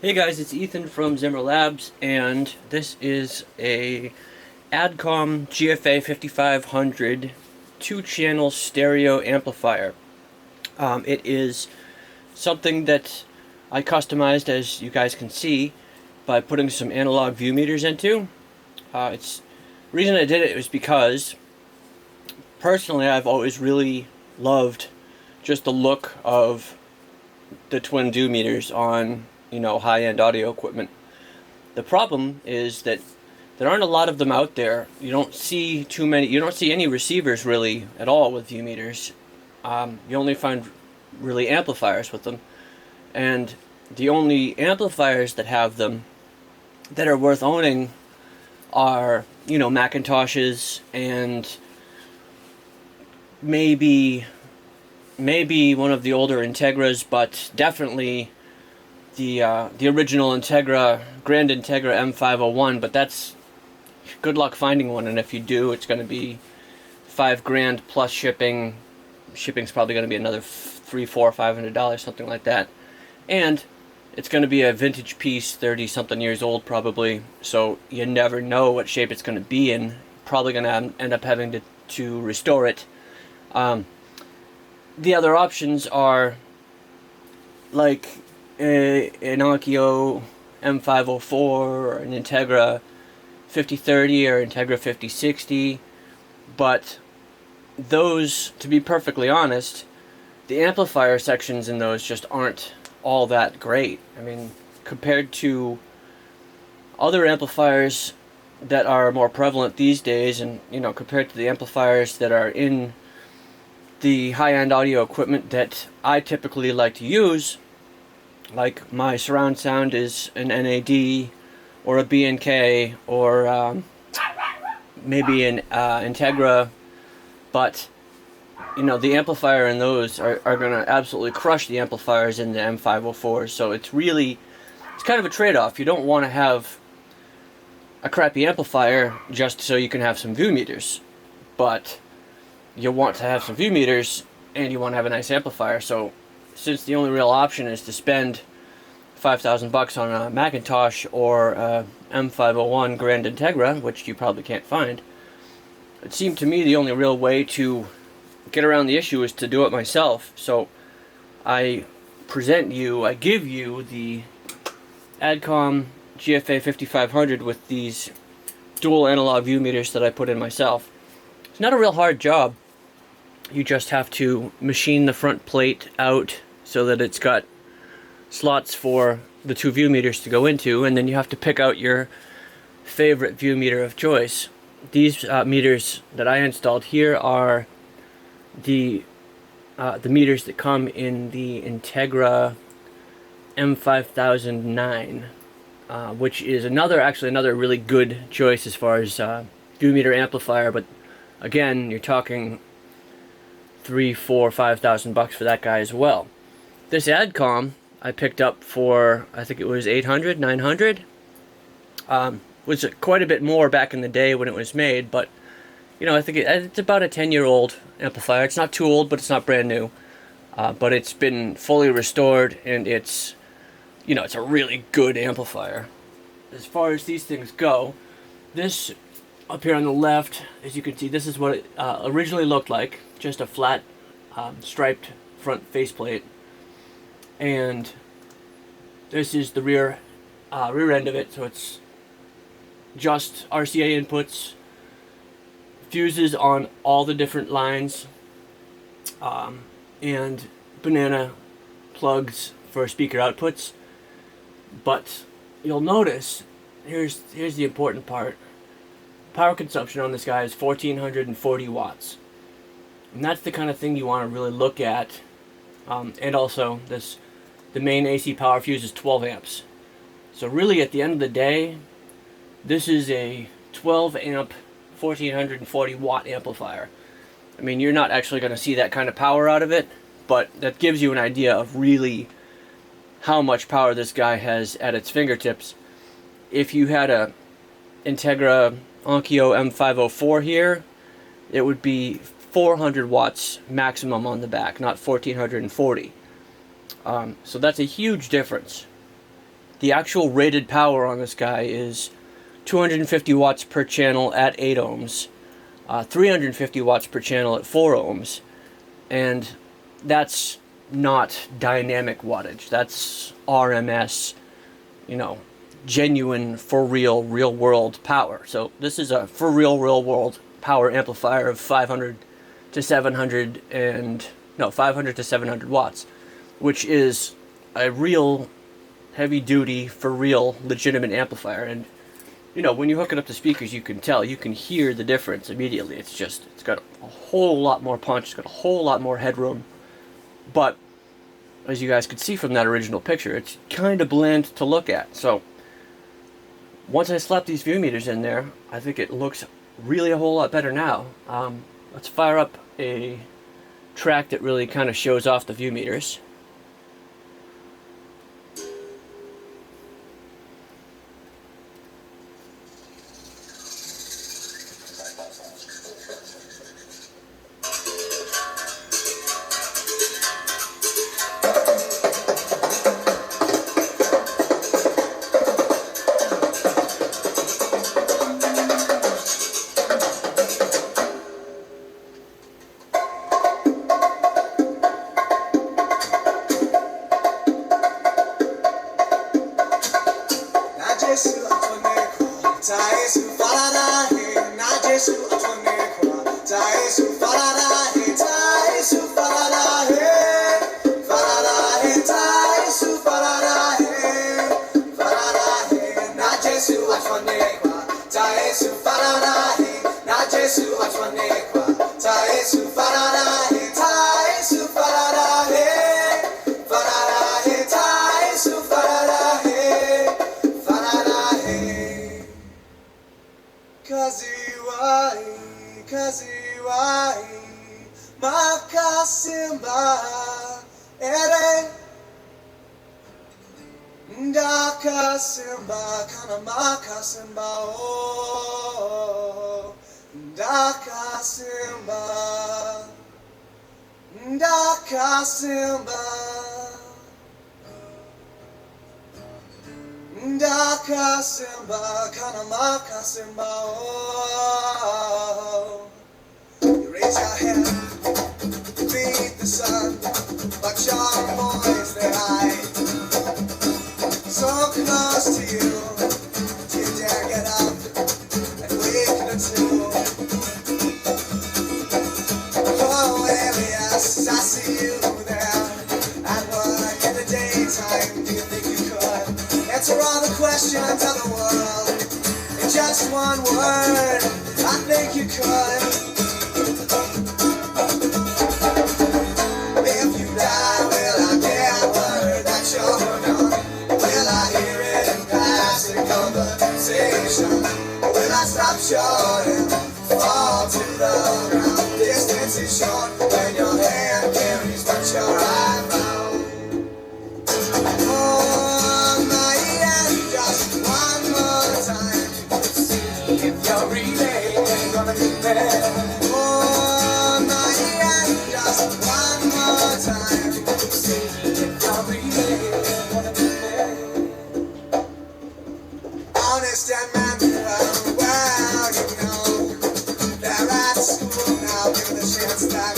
Hey guys, it's Ethan from Zimmer Labs, and this is a Adcom GFA 5500 two-channel stereo amplifier. It is something that I customized, as you guys can see, by putting some analog view meters into. The reason I did it was because, personally, I've always really loved just the look of the twin view meters on high-end audio equipment. The problem is that there aren't a lot of them out there. You don't see too many. You don't see any receivers really at all with view meters. You only find really amplifiers with them, and the only amplifiers that have them that are worth owning are Macintoshes and maybe one of the older Integras, but definitely the original Integra, Grand Integra M5009, but that's good luck finding one, and if you do, it's going to be $5,000 plus shipping. Shipping's probably going to be another $300, $400, $500, something like that, and it's going to be a vintage piece, 30-something years old probably, so you never know what shape it's going to be in. Probably going to end up having to restore it. The other options are like an Onkyo M504 or an Integra 5030 or Integra 5060, but those, to be perfectly honest, the amplifier sections in those just aren't all that great. I mean, compared to other amplifiers that are more prevalent these days, and compared to the amplifiers that are in the high-end audio equipment that I typically like to use, like my surround sound is an NAD or a B&K or maybe an Integra, but the amplifier in those are going to absolutely crush the amplifiers in the M504. So it's kind of a trade-off. You don't want to have a crappy amplifier just so you can have some view meters, but you want to have some view meters and you want to have a nice amplifier. So since the only real option is to spend $5,000 on a Macintosh or a M501 Grand Integra, which you probably can't find, it seemed to me the only real way to get around the issue is to do it myself. So I give you the Adcom GFA 5500 with these dual analog view meters that I put in myself. It's not a real hard job. You just have to machine the front plate out so that it's got slots for the two view meters to go into, and then you have to pick out your favorite view meter of choice. These meters that I installed here are the meters that come in the Integra M5009, which is another really good choice as far as view meter amplifier, but again, you're talking $3,000, $4,000, $5,000 for that guy as well. This Adcom I picked up for, I think it was $800, $900. Was quite a bit more back in the day when it was made, but I think it's about a 10-year-old amplifier. It's not too old, but it's not brand new. But it's been fully restored, and it's a really good amplifier. As far as these things go, this up here on the left, as you can see, this is what it originally looked like. Just a flat, striped front faceplate. And this is the rear end of it, so it's just RCA inputs, fuses on all the different lines, and banana plugs for speaker outputs. But you'll notice, here's the important part. Power consumption on this guy is 1440 watts. And that's the kind of thing you want to really look at. And also, the main AC power fuse is 12 amps. So really, at the end of the day, this is a 12 amp, 1440 watt amplifier. I mean, you're not actually going to see that kind of power out of it, but that gives you an idea of really how much power this guy has at its fingertips. If you had a Integra Onkyo M504 here, it would be 400 watts maximum on the back, not 1440. So that's a huge difference. The actual rated power on this guy is 250 watts per channel at 8 ohms, 350 watts per channel at 4 ohms, and that's not dynamic wattage. That's RMS, you know, genuine, for real, real world power. So this is a for real, real world power amplifier of 500 to 700 watts, which is a real heavy duty, for real, legitimate amplifier. And you know, when you hook it up to speakers, you can tell, you can hear the difference immediately. It's got a whole lot more punch, it's got a whole lot more headroom. But as you guys could see from that original picture, it's kind of bland to look at. So once I slap these view meters in there, I think it looks really a whole lot better now. Let's fire up a track that really kind of shows off the view meters. You raise your hand, beat the sun, but your voice they hide. So close to you, do you dare get up and wake the two? Oh, alias, I see you there at work in the daytime. Do you think you could answer all the questions of the world in just one word? I think you could. If you die, will I get word that you're gone? Will I hear it in passing conversation? Will I stop short and fall to the ground? Distance is short when your hand carries what your eye found. Oh, my hand, just one more time. If you're really gonna be there. Oh, my hand, just one more time. If you're really gonna be there. Honest and Manuel, well, you know, they're at school now, given a chance that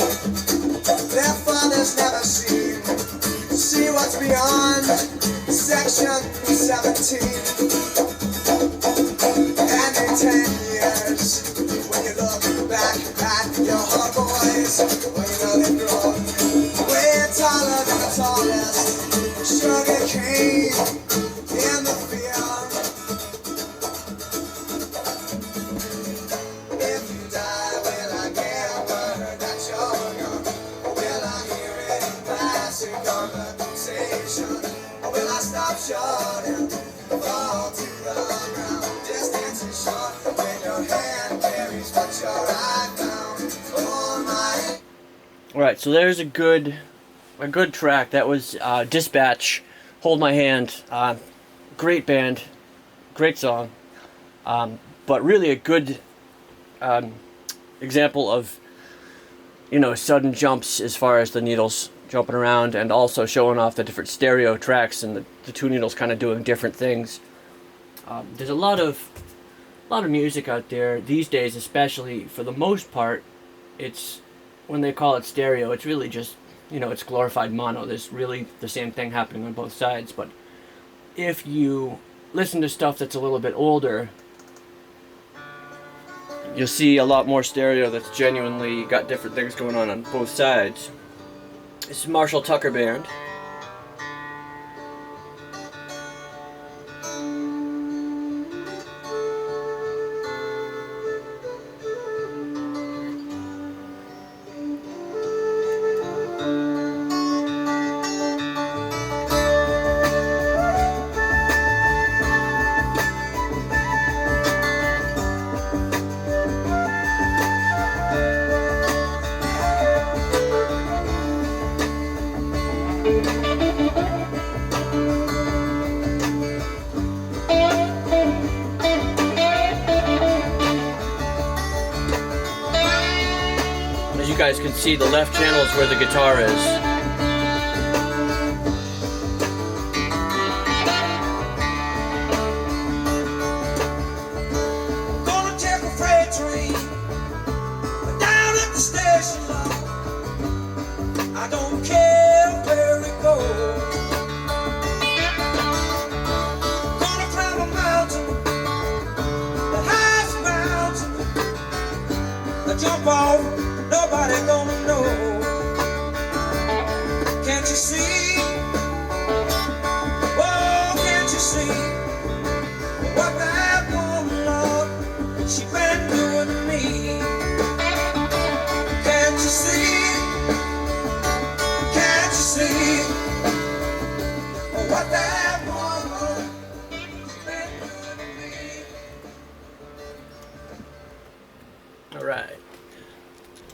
their fathers never seen. See what's beyond Section 17. And in 10 years, when you look back at your homeboys, when you know they've grown way taller than the tallest sugar cane in the field. If you die, will I get word that you're gone? Will I hear it in passing conversation? Or will I stop short and fall to the ground? Distance is short when your hand carries what your eye found. Oh, my. Alright, so there's a good track. That was Dispatch, Hold My Hand. Great band, great song, but really a good example of, you know, sudden jumps as far as the needles jumping around, and also showing off the different stereo tracks, and the two needles kind of doing different things. There's a lot of music out there these days, especially. For the most part, it's, when they call it stereo, it's really just, it's glorified mono. There's really the same thing happening on both sides. But if you listen to stuff that's a little bit older, you'll see a lot more stereo that's genuinely got different things going on both sides. This is Marshall Tucker Band. As you guys can see, the left channel is where the guitar is. Gonna take a freight train down at the station. I don't care where it goes. Gonna climb a mountain, the highest mountain. I jump off, nobody gonna know. Can't you see? Oh, can't you see what that woman, Lord, she been doing to me? Can't you see? Can't you see what that woman, she been doing to me? Alright.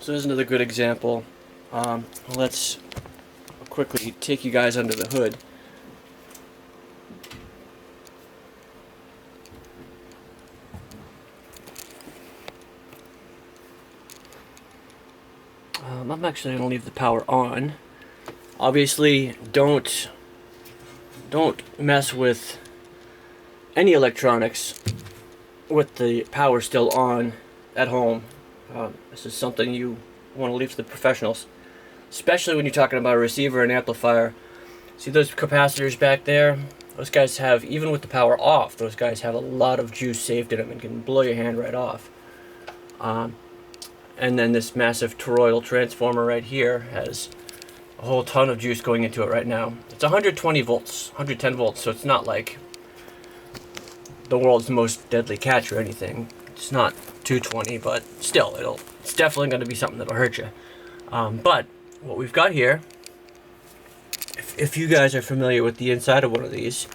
So there's another good example. Let's quickly take you guys under the hood. I'm actually going to leave the power on. Obviously, don't mess with any electronics with the power still on at home. This is something you want to leave to the professionals, especially when you're talking about a receiver and amplifier. See those capacitors back there? Those guys have, even with the power off, those guys have a lot of juice saved in them and can blow your hand right off. And then this massive toroidal transformer right here has a whole ton of juice going into it right now. It's 120 volts, 110 volts, so it's not like the world's most deadly catch or anything. It's not 220, but still, it's definitely going to be something that'll hurt you. But what we've got here, if you guys are familiar with the inside of one of these,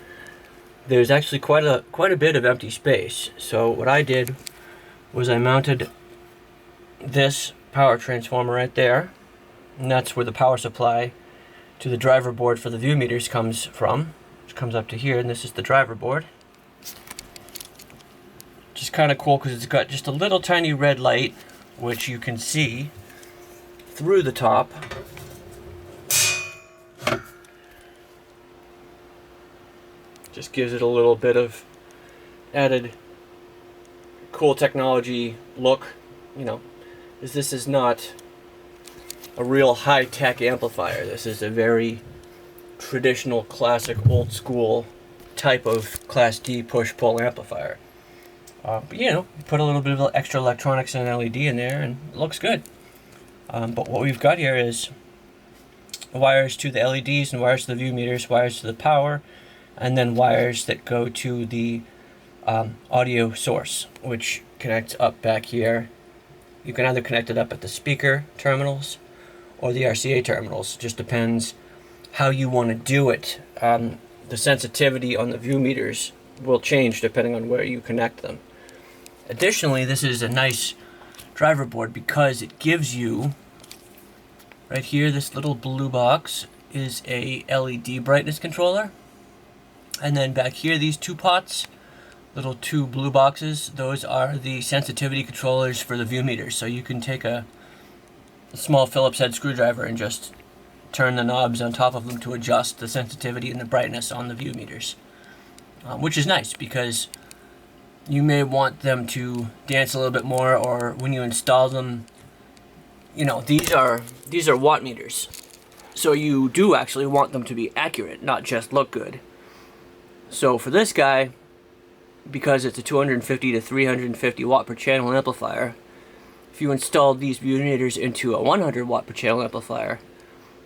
there's actually quite a bit of empty space. So what I did was I mounted this power transformer right there, and that's where the power supply to the driver board for the view meters comes from, which comes up to here, and this is the driver board. Which is kind of cool because it's got just a little tiny red light, which you can see through the top. Just gives it a little bit of added cool technology look, as this is not a real high-tech amplifier. This is a very traditional, classic, old-school type of Class D push-pull amplifier. But you put a little bit of extra electronics and LED in there, and it looks good. But what we've got here is wires to the LEDs and wires to the view meters, wires to the power, and then wires that go to the audio source, which connects up back here. You can either connect it up at the speaker terminals or the RCA terminals. Just depends how you want to do it. The sensitivity on the view meters will change depending on where you connect them. Additionally, this is a nice driver board because it gives you, right here, this little blue box is a LED brightness controller. And then back here, these two pots, little two blue boxes, those are the sensitivity controllers for the view meters. So you can take a small Phillips head screwdriver and just turn the knobs on top of them to adjust the sensitivity and the brightness on the view meters, which is nice because you may want them to dance a little bit more, or when you install them, you know, these are watt meters, so you do actually want them to be accurate, not just look good. So for this guy, because it's a 250 to 350 watt per channel amplifier, if you install these view meters into a 100 watt per channel amplifier,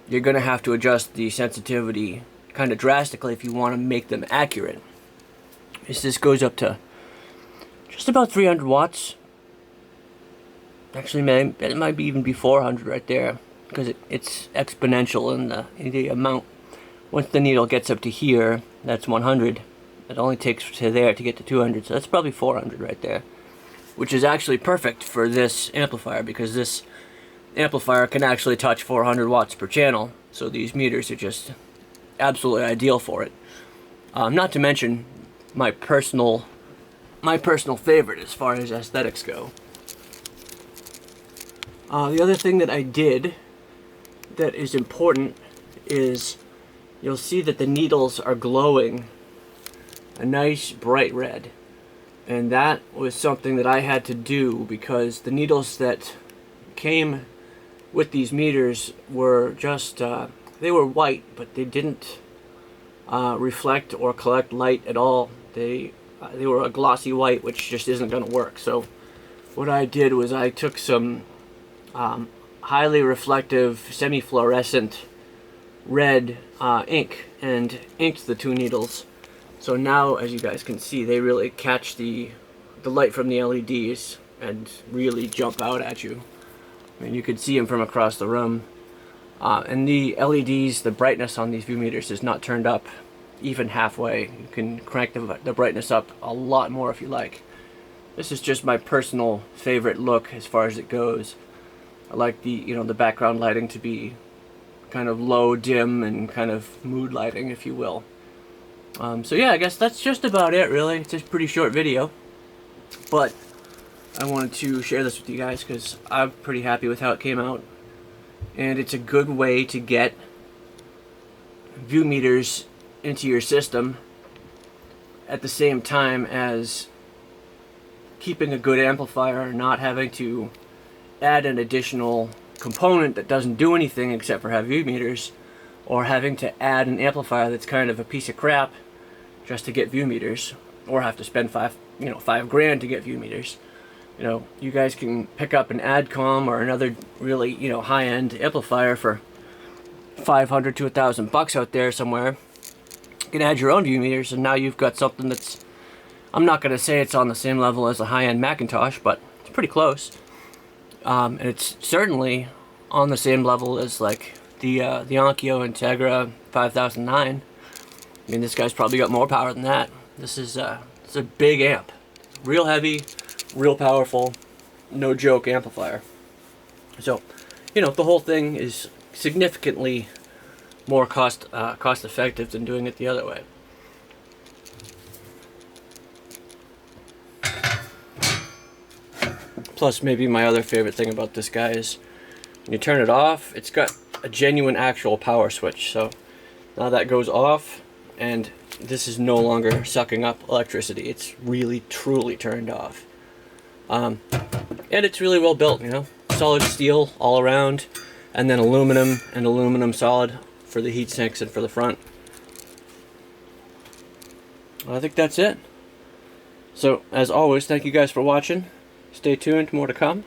you're going to have to adjust the sensitivity kind of drastically if you want to make them accurate. This goes up to just about 300 watts. Actually, it might be even be 400 right there, because it's exponential in the amount. Once the needle gets up to here, that's 100. It only takes to there to get to 200, so that's probably 400 right there, which is actually perfect for this amplifier, because this amplifier can actually touch 400 watts per channel, so these meters are just absolutely ideal for it. Not to mention my personal favorite as far as aesthetics go. The other thing that I did that is important is you'll see that the needles are glowing a nice bright red, and that was something that I had to do because the needles that came with these meters were just they were white, but they didn't reflect or collect light at all. They were a glossy white, which just isn't going to work. So what I did was I took some highly reflective semi-fluorescent red ink and inked the two needles. So now, as you guys can see, they really catch the light from the LEDs and really jump out at you. I mean, you could see them from across the room. And the LEDs, the brightness on these view meters is not turned up even halfway. You can crank the brightness up a lot more if you like. This is just my personal favorite look as far as it goes. I like the background lighting to be kind of low, dim, and kind of mood lighting, if you will. So yeah, I guess that's just about it, really. It's just a pretty short video, but I wanted to share this with you guys because I'm pretty happy with how it came out, and it's a good way to get view meters into your system at the same time as keeping a good amplifier, not having to add an additional component that doesn't do anything except for have view meters, or having to add an amplifier that's kind of a piece of crap just to get view meters, or have to spend $5 grand to get view meters. You guys can pick up an Adcom or another really high-end amplifier for $500 to $1,000 out there somewhere. You can add your own view meters, and now you've got something that's, I'm not going to say it's on the same level as a high-end Macintosh, but it's pretty close. And it's certainly on the same level as like the Onkyo Integra 5009. I mean, this guy's probably got more power than that. It's a big amp, real heavy, real powerful, no joke amplifier. So, the whole thing is significantly more cost effective than doing it the other way. Plus, maybe my other favorite thing about this guy is when you turn it off, it's got a genuine actual power switch. So now that goes off, and this is no longer sucking up electricity. It's really, truly turned off. And it's really well built, solid steel all around, and then aluminum and aluminum solid for the heat sinks and for the front. Well, I think that's it. So, as always, thank you guys for watching. Stay tuned, more to come.